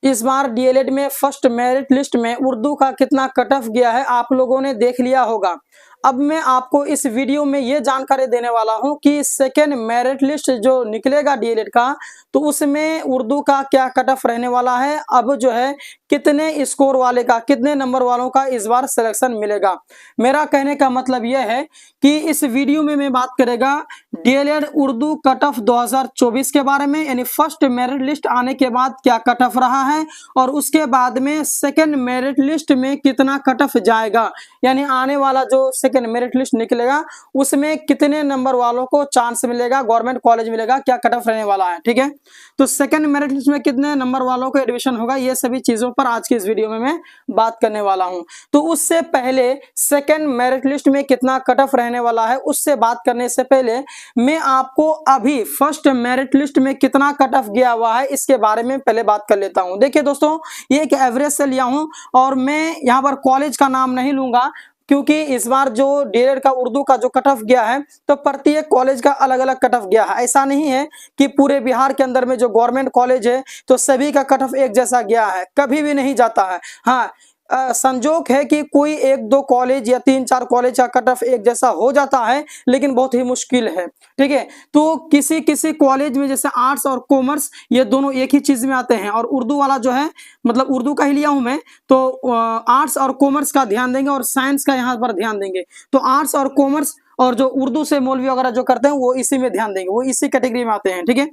इस बार डीएलएड में first merit list में उर्दू का कितना कट ऑफ गया है आप लोगों ने देख लिया होगा। अब मैं आपको इस वीडियो में ये जानकारी देने वाला हूं कि सेकेंड मेरिट लिस्ट जो निकलेगा डीएलएड का, तो उसमें उर्दू का क्या कट ऑफ रहने वाला है। अब जो है कितने स्कोर वाले का, कितने नंबर वालों का इस बार सिलेक्शन मिलेगा। मेरा कहने का मतलब यह है कि इस वीडियो में मैं बात करेगा डीएलएड उर्दू कट ऑफ 2024 के बारे में, यानी फर्स्ट मेरिट लिस्ट आने के बाद क्या कट ऑफ रहा है और उसके बाद में सेकेंड मेरिट लिस्ट में कितना कट ऑफ जाएगा, यानी आने वाला जो सेकेंड मेरिट लिस्ट निकलेगा उसमें कितने नंबर वालों को चांस मिलेगा, गवर्नमेंट कॉलेज मिलेगा, क्या कट ऑफ रहने वाला है। ठीक है, तो सेकेंड मेरिट लिस्ट में कितने नंबर वालों को एडमिशन होगा, ये सभी चीजों पर आज की इस वीडियो में मैं बात करने वाला हूं। तो उससे पहले सेकेंड मेरिट लिस्ट में कितना कट ऑफ रहने वाला है, उससे बात करने से पहले मैं आपको अभी फर्स्ट मेरिट लिस्ट में कितना कट ऑफ गया हुआ है इसके बारे में पहले बात कर लेता हूं। देखिए दोस्तों, ये एक एवरेज से लिया हूं और मैं यहां पर कॉलेज का नाम नहीं लूंगा, क्योंकि इस बार जो डीएलएड का उर्दू का जो कट ऑफ गया है तो प्रत्येक कॉलेज का अलग अलग कट ऑफ गया है। ऐसा नहीं है कि पूरे बिहार के अंदर में जो गवर्नमेंट कॉलेज है तो सभी का कट ऑफ एक जैसा गया है, कभी भी नहीं जाता है। हाँ, संजोग है कि कोई एक दो कॉलेज या तीन चार कॉलेज का कट ऑफ एक जैसा हो जाता है, लेकिन बहुत ही मुश्किल है। ठीक है, तो किसी किसी कॉलेज में जैसे आर्ट्स और कॉमर्स ये दोनों एक ही चीज में आते हैं, और उर्दू वाला जो है मतलब उर्दू का ही लिया हूं मैं, तो आर्ट्स और कॉमर्स का ध्यान देंगे और साइंस का यहाँ पर ध्यान देंगे। तो आर्ट्स और कॉमर्स और जो उर्दू से मौलवी वगैरह जो करते हैं वो इसी में ध्यान देंगे, वो इसी कैटेगरी में आते हैं। ठीक है,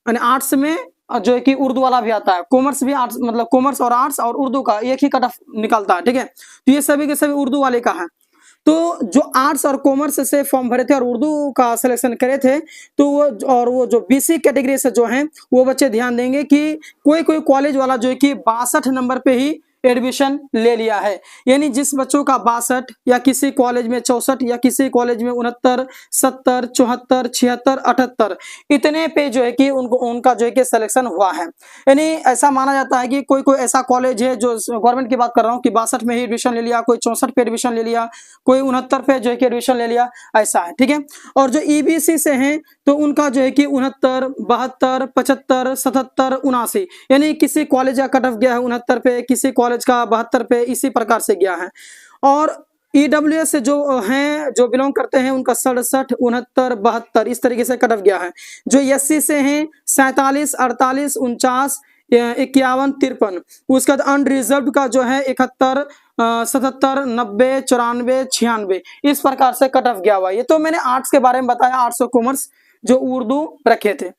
आर्ट्स में जो है कि उर्दू वाला भी आता है, कॉमर्स भी आर्ट्स, मतलब कॉमर्स और आर्ट्स और उर्दू का एक ही कट ऑफ निकलता है। ठीक है, तो ये सभी के सभी उर्दू वाले का है। तो जो आर्ट्स और कॉमर्स से फॉर्म भरे थे और उर्दू का सिलेक्शन करे थे, तो वो जो बीसी कैटेगरी से जो हैं वो बच्चे ध्यान देंगे कि कोई कोई कॉलेज वाला जो है कि 62 नंबर पे ही एडमिशन ले लिया है, यानी जिस बच्चों का 62 या किसी कॉलेज में 64 या किसी कॉलेज में 69, 70, 74, 76, 78 इतने पे जो है कि उनका जो है कि सिलेक्शन हुआ है। यानी ऐसा माना जाता है कि कोई कोई ऐसा कॉलेज है जो गवर्नमेंट की बात कर रहा हूँ कि 62 में ही एडमिशन ले लिया, कोई 64 पे एडमिशन ले लिया, कोई 69 पे जो है कि एडमिशन ले लिया, ऐसा है। ठीक है, और जो ईबीसी से हैं तो उनका जो है कि 69, 72, 75, 77, 79, यानी किसी कॉलेज का कट ऑफ गया है 69 पे, किसी कॉलेज का 72 पे, इसी प्रकार से गया है। और ईडब्ल्यूएस से जो हैं, जो बिलोंग करते हैं, उनका 67, 69, 72 इस तरीके से कट ऑफ गया है। जो एससी से हैं 47, 48, 49, 51, 53, उसके बाद अनरिजर्व का जो है 71, 77, 90, 94, 96 इस प्रकार से कट ऑफ गया हुआ है। ये तो मैंने आर्ट्स के बारे में बताया, आर्ट्स और कॉमर्स जो उर्दू रखे थे।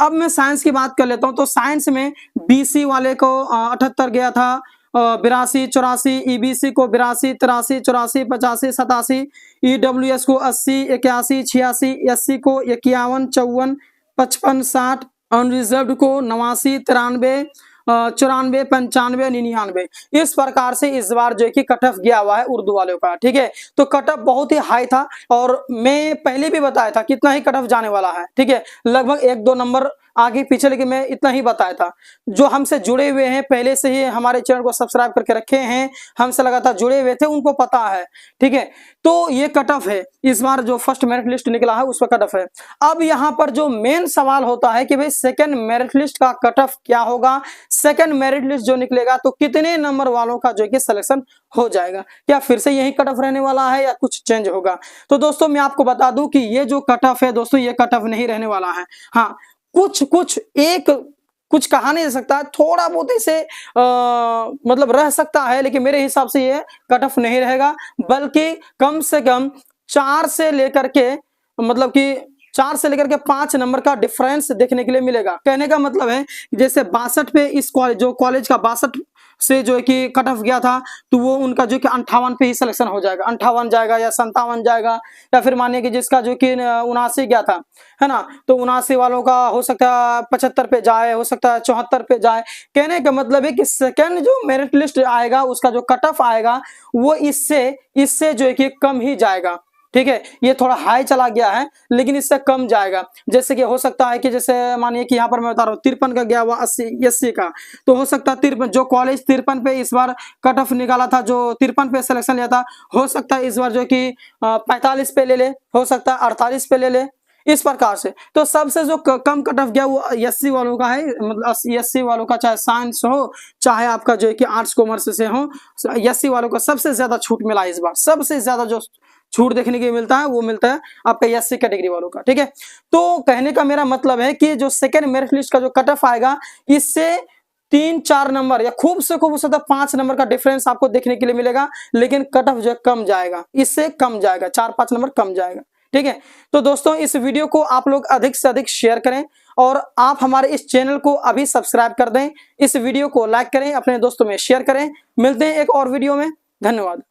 अब मैं साइंस की बात कर लेता हूं। तो साइंस में बीसी वाले को 78 गया था, 82, 84, ईबीसी को 82, 83, 84, 85, 87, ईडब्ल्यूएस को 80, 81, 86, एससी को 51, 54, 55, 60, अनरिजर्व को 89, 93, 94, 95, 99 इस प्रकार से इस बार जो है कि कट ऑफ गया हुआ है उर्दू वालों का। ठीक है, तो कट ऑफ बहुत ही हाई था और मैं पहले भी बताया था कितना ही कट ऑफ जाने वाला है। ठीक है, लगभग 1-2 नंबर आगे पीछे, लेकिन मैं इतना ही बताया था। जो हमसे जुड़े हुए हैं, पहले से ही हमारे चैनल को सब्सक्राइब करके रखे हैं, हमसे लगातार जुड़े हुए थे, उनको पता है। ठीक है, तो ये कट ऑफ है इस बार जो फर्स्ट मेरिट लिस्ट निकला है उस पर कट ऑफ है। अब यहाँ पर जो मेन सवाल होता है कि भाई सेकंड मेरिट लिस्ट का कट ऑफ क्या होगा, सेकंड मेरिट लिस्ट जो निकलेगा तो कितने नंबर वालों का जो है कि सिलेक्शन हो जाएगा, क्या फिर से यही कट ऑफ रहने वाला है या कुछ चेंज होगा। तो दोस्तों मैं आपको बता दूं कि ये जो कट ऑफ है दोस्तों, ये कट ऑफ नहीं रहने वाला है। हाँ, कुछ कहा नहीं जा सकता, थोड़ा बहुत इसे मतलब रह सकता है, लेकिन मेरे हिसाब से ये कट ऑफ नहीं रहेगा, बल्कि कम से कम 4 से लेकर के मतलब कि 4 से लेकर के 5 नंबर का डिफरेंस देखने के लिए मिलेगा। कहने का मतलब है जैसे 62 पे इस कॉलेज, जो कॉलेज का 62 से जो है कि कट ऑफ गया था, तो वो उनका जो कि 58 पे ही सिलेक्शन हो जाएगा, 58 जाएगा या 57 जाएगा, या फिर मानिए कि जिसका जो कि 79 गया था, है ना, तो 79 वालों का हो सकता है 75 पे जाए, हो सकता है 74 पे जाए। कहने का मतलब है कि सेकंड जो मेरिट लिस्ट आएगा उसका जो कट ऑफ आएगा वो इससे जो है कि कम ही जाएगा। ठीक है, ये थोड़ा हाई चला गया है लेकिन इससे कम जाएगा। जैसे कि हो सकता है कि जैसे मानिए कि यहाँ पर मैं बता रहा हूँ 53 का गया हुआ 80 का, तो हो सकता है 53 जो कॉलेज 53 पे इस बार कट ऑफ निकाला था, जो 53 पे सिलेक्शन लिया था, हो सकता है इस बार जो कि 45 पे ले ले, हो सकता है 48 पे ले ले, इस प्रकार से। तो सबसे जो कम कट ऑफ गया वो एससी वालों का है, मतलब एससी वालों का, चाहे साइंस हो चाहे आपका जो है कि आर्ट्स कॉमर्स से हो, एससी वालों का सबसे ज्यादा छूट मिला इस बार। सबसे ज्यादा जो छूट देखने के मिलता है वो मिलता है आपका एससी कैटेगरी वालों का, ठीक है। तो कहने का मेरा मतलब है कि जो सेकेंड मेरिट लिस्ट का जो कट ऑफ आएगा, इससे 3-4 नंबर या खूब से खूब 5 नंबर का डिफरेंस आपको देखने के लिए मिलेगा, लेकिन कट ऑफ जो कम जाएगा, इससे कम जाएगा, 4-5 नंबर कम जाएगा, ठीक है। तो दोस्तों इस वीडियो को आप लोग अधिक से अधिक शेयर करें और आप हमारे इस चैनल को अभी सब्सक्राइब कर दें। इस वीडियो को लाइक करें, अपने दोस्तों में शेयर करें। मिलते हैं एक और वीडियो में, धन्यवाद।